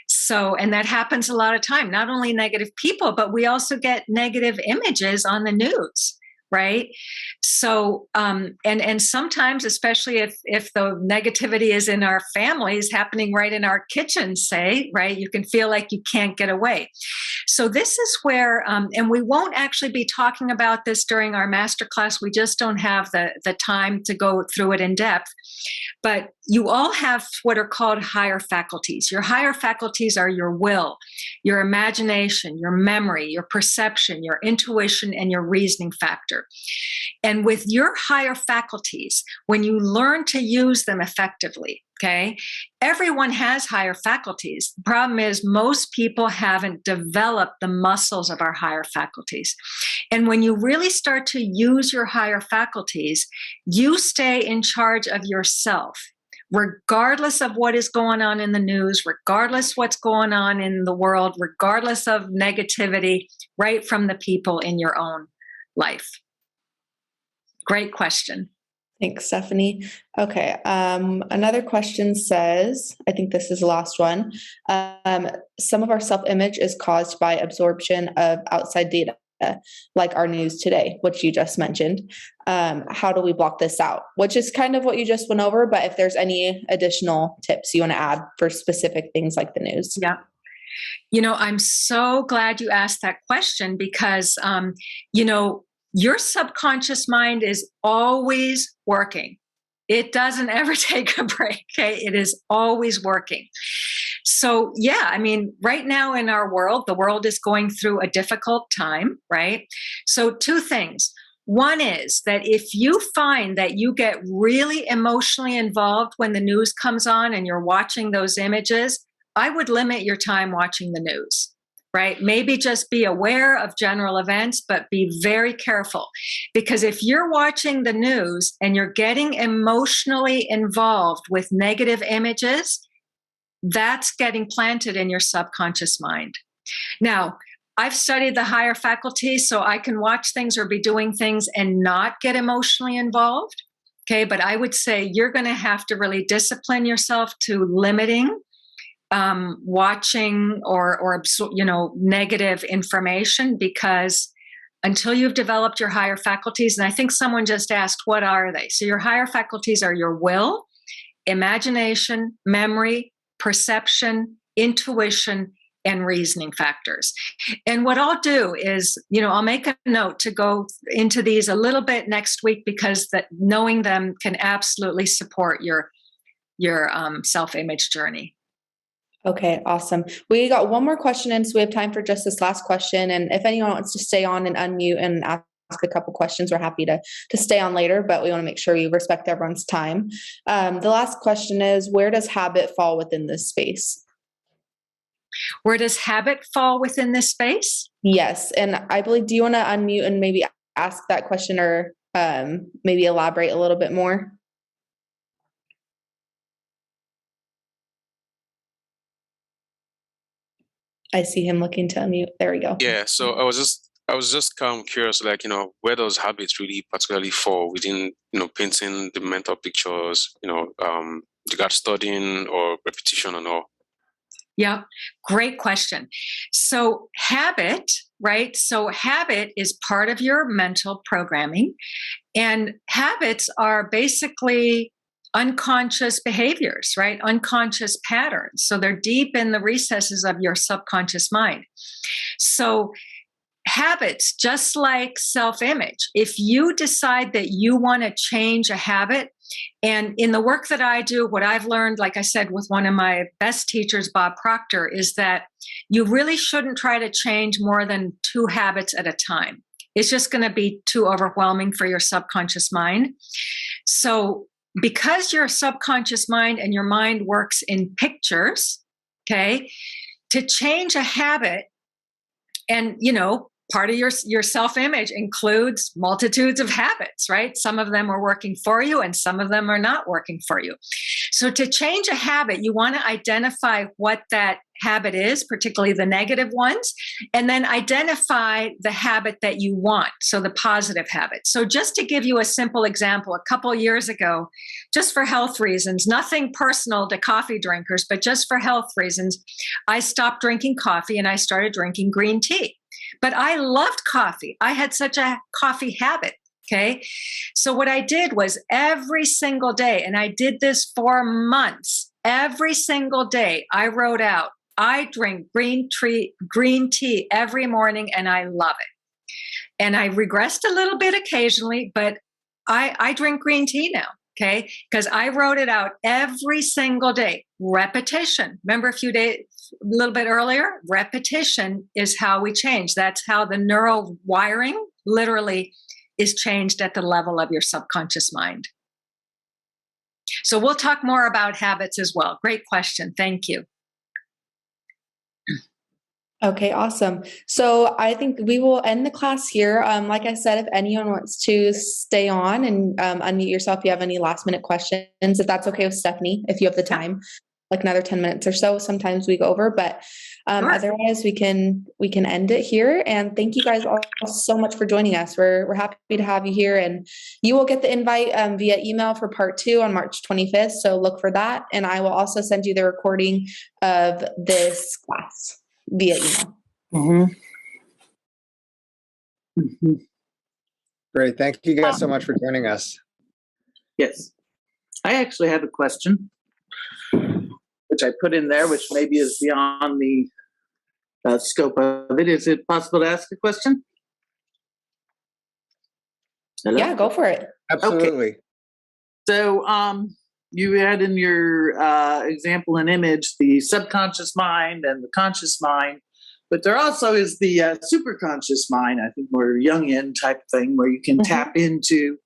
So, and that happens a lot of time, not only negative people, but we also get negative images on the news. Right. So, and sometimes, especially if the negativity is in our families happening right in our kitchen, say, right, you can feel like you can't get away. So this is where, and we won't actually be talking about this during our masterclass. We just don't have the time to go through it in depth. But you all have what are called higher faculties. Your higher faculties are your will, your imagination, your memory, your perception, your intuition, and your reasoning factor. And with your higher faculties, when you learn to use them effectively, okay, everyone has higher faculties. The problem is most people haven't developed the muscles of our higher faculties. And when you really start to use your higher faculties, you stay in charge of yourself, regardless of what is going on in the news, regardless what's going on in the world, regardless of negativity, right from the people in your own life. Great question. Thanks, Stephanie. Okay. Another question says, I think this is the last one. Some of our self-image is caused by absorption of outside data, like our news today, which you just mentioned. How do we block this out? Which is kind of what you just went over, but if there's any additional tips you want to add for specific things like the news. Yeah. You know, I'm so glad you asked that question because, your subconscious mind is always working. It doesn't ever take a break. Okay. It is always working. So yeah, I mean, right now in our world, the world is going through a difficult time, right? So 2 things. One is that if you find that you get really emotionally involved when the news comes on and you're watching those images, I would limit your time watching the news. Right? Maybe just be aware of general events, but be very careful. Because if you're watching the news and you're getting emotionally involved with negative images, that's getting planted in your subconscious mind. Now, I've studied the higher faculties, so I can watch things or be doing things and not get emotionally involved. Okay, but I would say you're going to have to really discipline yourself to limiting watching or negative information, because until you've developed your higher faculties, and I think someone just asked, what are they? So your higher faculties are your will, imagination, memory, perception, intuition, and reasoning factors. And what I'll do is, I'll make a note to go into these a little bit next week, because that knowing them can absolutely support your self-image journey. Okay, awesome. We got one more question in, so we have time for just this last question. And if anyone wants to stay on and unmute and ask a couple questions, we're happy to stay on later, but we want to make sure we respect everyone's time. The last question is, where does habit fall within this space? Where does habit fall within this space? Yes. And I believe, do you want to unmute and maybe ask that question or maybe elaborate a little bit more? I see him looking to unmute. There we go. Yeah, so I was just curious, like, where does habits really particularly fall within, painting the mental pictures, regard studying or repetition and all? Yeah, great question. So habit, right? So habit is part of your mental programming, and habits are basically unconscious behaviors, right? Unconscious patterns. So they're deep in the recesses of your subconscious mind. So habits, just like self-image, if you decide that you want to change a habit, and in the work that I do, what I've learned, like I said, with one of my best teachers, Bob Proctor, is that you really shouldn't try to change more than 2 habits at a time. It's just going to be too overwhelming for your subconscious mind. So because your subconscious mind and your mind works in pictures, okay, to change a habit, and, part of your self-image includes multitudes of habits, right? Some of them are working for you and some of them are not working for you. So to change a habit, you want to identify what that habit is, particularly the negative ones, and then identify the habit that you want, so the positive habit. So just to give you a simple example, a couple of years ago, just for health reasons, nothing personal to coffee drinkers, but just for health reasons, I stopped drinking coffee and I started drinking green tea. But I loved coffee. I had such a coffee habit. Okay. So what I did was every single day, and I did this for months, every single day I wrote out, I drink green tea every morning and I love it. And I regressed a little bit occasionally, but I drink green tea now. Okay. Because I wrote it out every single day. Repetition. Remember a little bit earlier, repetition is how we change. That's how the neural wiring literally is changed at the level of your subconscious mind. So we'll talk more about habits as well. Great question. Thank you. Okay, awesome. So I think we will end the class here. Like I said, if anyone wants to stay on and unmute yourself, if you have any last minute questions, if that's okay with Stephanie, if you have the time, like another 10 minutes or so. Sometimes we go over, but Sure. Otherwise we can end it here. And thank you guys all so much for joining us. We're happy to have you here, and you will get the invite via email for part 2 on March 25th. So look for that. And I will also send you the recording of this class via email. Mm-hmm. Mm-hmm. Great. Thank you guys so much for joining us. Yes. I actually have a question, which I put in there, which maybe is beyond the scope of it. Is it possible to ask a question? Hello? Yeah, go for it. Absolutely. Okay. So you had in your example and image the subconscious mind and the conscious mind, but there also is the superconscious mind, I think more Jungian type thing, where you can tap into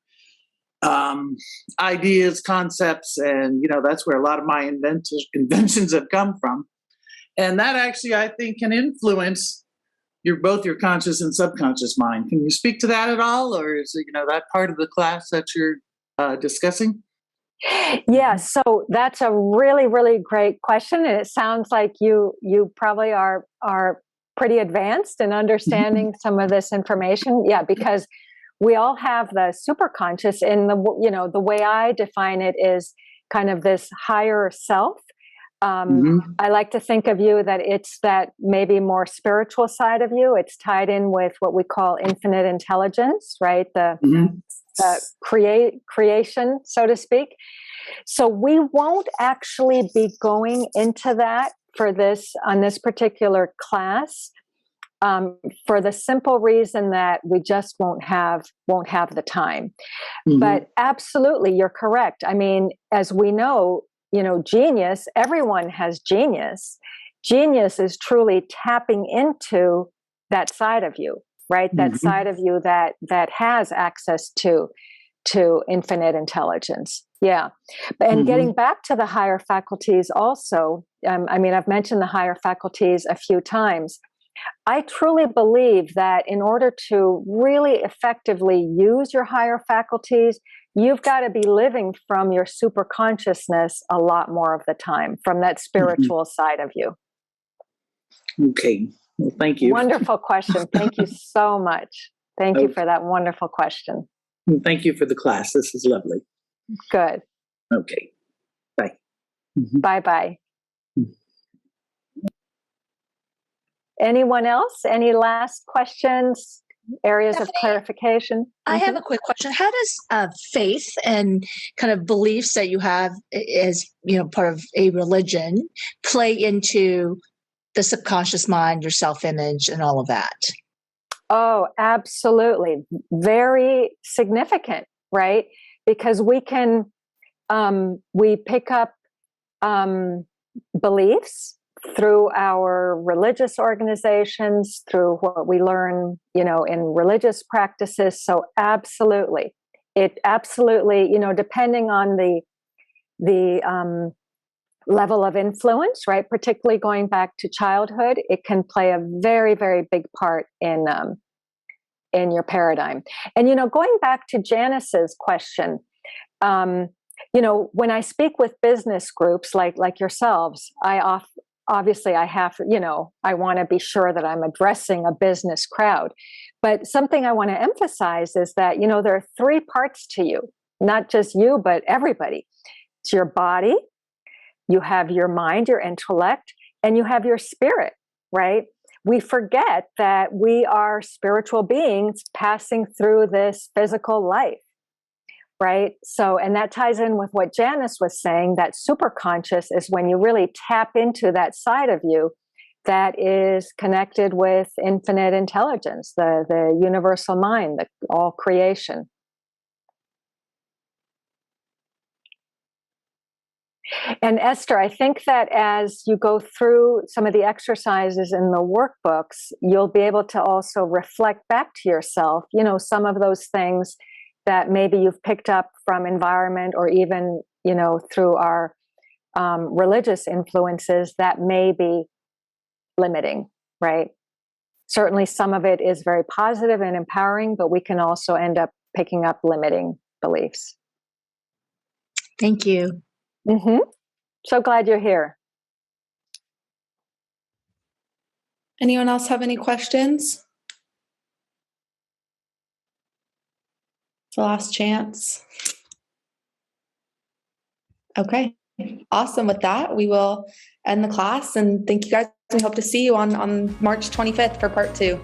ideas, concepts, and that's where a lot of my inventions have come from. And that actually, I think, can influence both your conscious and subconscious mind. Can you speak to that at all, or is it that part of the class that you're discussing? Yeah, so that's a really, really great question, and it sounds like you probably are pretty advanced in understanding some of this information. Yeah, because we all have the superconscious, and the way I define it is kind of this higher self. I like to think of you that it's that maybe more spiritual side of you. It's tied in with what we call infinite intelligence, right? The creation, so to speak. So we won't actually be going into that on this particular class, for the simple reason that we just won't have the time. But absolutely, you're correct. I mean, as we know, genius, everyone has genius. Genius is truly tapping into that side of you, right? That side of you that has access to infinite intelligence. Yeah. And getting back to the higher faculties also, I've mentioned the higher faculties a few times. I truly believe that in order to really effectively use your higher faculties, you've got to be living from your super consciousness a lot more of the time, from that spiritual side of you. Okay. Well, thank you. Wonderful question. Thank you so much. Thank you Okay. for that wonderful question. And thank you for the class. This is lovely. Good. Okay. Bye. Mhm. Bye-bye. Anyone else? Any last questions? Areas of Stephanie, clarification? I have a quick question. How does faith and kind of beliefs that you have as part of a religion play into the subconscious mind, your self-image, and all of that? Oh, absolutely. Very significant, right? Because we can, we pick up beliefs through our religious organizations, through what we learn, in religious practices. So absolutely, it absolutely, depending on the level of influence, right? Particularly going back to childhood, it can play a very, very big part in your paradigm. And going back to Janice's question, when I speak with business groups like yourselves, obviously I have, I want to be sure that I'm addressing a business crowd. But something I want to emphasize is that, there are three parts to you, not just you, but everybody. It's your body, you have your mind, your intellect, and you have your spirit, right? We forget that we are spiritual beings passing through this physical life. Right. So, and that ties in with what Janice was saying, that superconscious is when you really tap into that side of you that is connected with infinite intelligence, the universal mind, all creation. And Esther, I think that as you go through some of the exercises in the workbooks, you'll be able to also reflect back to yourself, some of those things that maybe you've picked up from environment or even, through our religious influences that may be limiting, right? Certainly some of it is very positive and empowering, but we can also end up picking up limiting beliefs. Thank you. Mm-hmm. So glad you're here. Anyone else have any questions? It's the last chance. Okay, awesome. With that, we will end the class, and thank you guys. We hope to see you on March 25th for part 2.